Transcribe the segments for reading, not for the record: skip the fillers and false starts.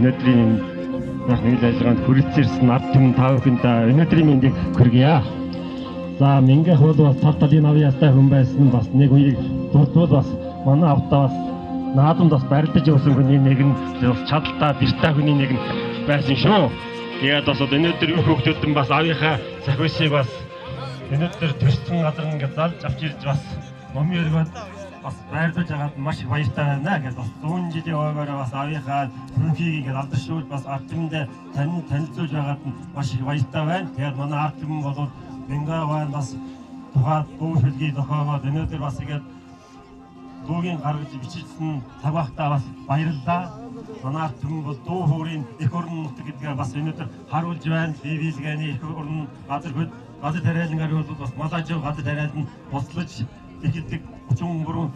өнөөдрийн үйл ажиллагаанд хүрэлцээрсэн ард түмэн та бүхэнд өнөөдрийн мэндийг хүргье. За минийх бол бас цав талын авьяастай хүн байсан бас нэг үеийг дурдвал бас манай автаа бас наадамд бас барилдаж явсан хүний нэг нь бас чадaltaа бэртэй хүний нэг нь байсан шүү. Тэгээд бас өнөөдөр юу хөвгтүүдэн бас авийнхаа сахиусыг бас өнөөдөр төрсөн газар ингээд залж авч ирж бас номын өргөд бас байрлуулж байгаад маш их баяртай байна гэж бас 100 жилийн ойгоор бас авийнхаа хүнхийг ингээд алдаршуулж бас ард түмэндээ танилцуулж байгаад маш их баяртай байна. Тэгээд манай ард түмэн бол Бенгаван бас тухайд дуу хэлгийг зохиогоод өнөөдөр бас ингээд дуугийн гаргаж бичсэн цагаахтаа бас баярлалаа. Манай ард түмэн бол дуу хуурын эх орон нутаг гэдгээ бас өнөөдөр харуулж байна. Бивилгээний эх орон газар тариалангаар бол бас Малажив газар тариалан нь бослож ихэдэг 133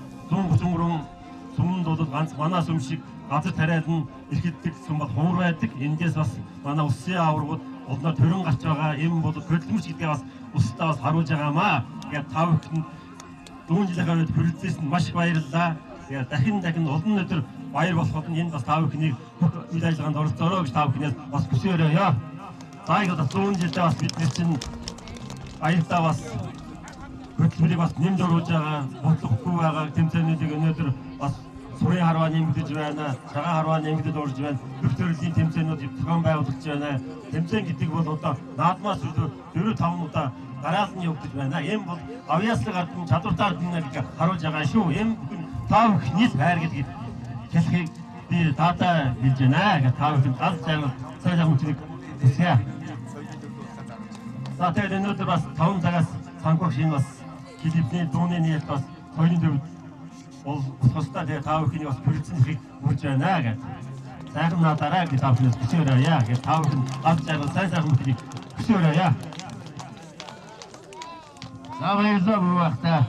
сүмд бол ганц манай сүм шиг газар тариалан ихэдэг сүм бол хуур байдаг. Эндээс бас манай усын аваргууд олноор төрөн гарч байгаа юм бол хөдөлмөрч гэдгээ бас устдаа бас харуулж байгаамаа. Тэгээд та бүхэнд 100 жилийн гаруйд хүрэлцээсэн маш баярлалаа. Тэгээд дахин олон өдөр баяр болоход энэ бас та бүхнийг үйл ажиллагаанд оролцоорой гэж та бүхнээс бас хүсээрээ. За ингээд 100 жилдээ бас бид нар чинь аяндаа бас хөдөлмөрийг бас нэмж оруулж байгаа бодлогогүй байгаа тэмцээнүүдийг өнөөдөр бас сурын харваа нэмэгдэж байна, цагаан харваа нэмэгдэж урж байна, бүх төрлийн тэмцээнүүд зохион байгуулагдж байна. Тэмцээн гэдэг бол одоо наадмаас 4-5 удаа гараал нь явагдаж байна. Ийм бол авьяаслаг ард нь чадвартай ард нь гэж харуулж байгаа шүү. Ийм бүхэн та бүхний хайр гэдэг хэлхийг би даатаа хэлж байна гэж та бүхэн ганц сайхан хүчнийг хүсье. За тэгээд өнөөдөр бас 5 цагаас цанхаг шинэ бас клипний дууны нийт бас хоёрын төвд бол тусдаа тэгээд та бүхний бас хүрэлцэнхийг үрж байна гэж. Сайхан надаараа гэж та бүхнээс хүсээрээ гэж та бүхэн ганц сайхан хүчнийг хүсээрээ. За баярлалаа бүр багтаа.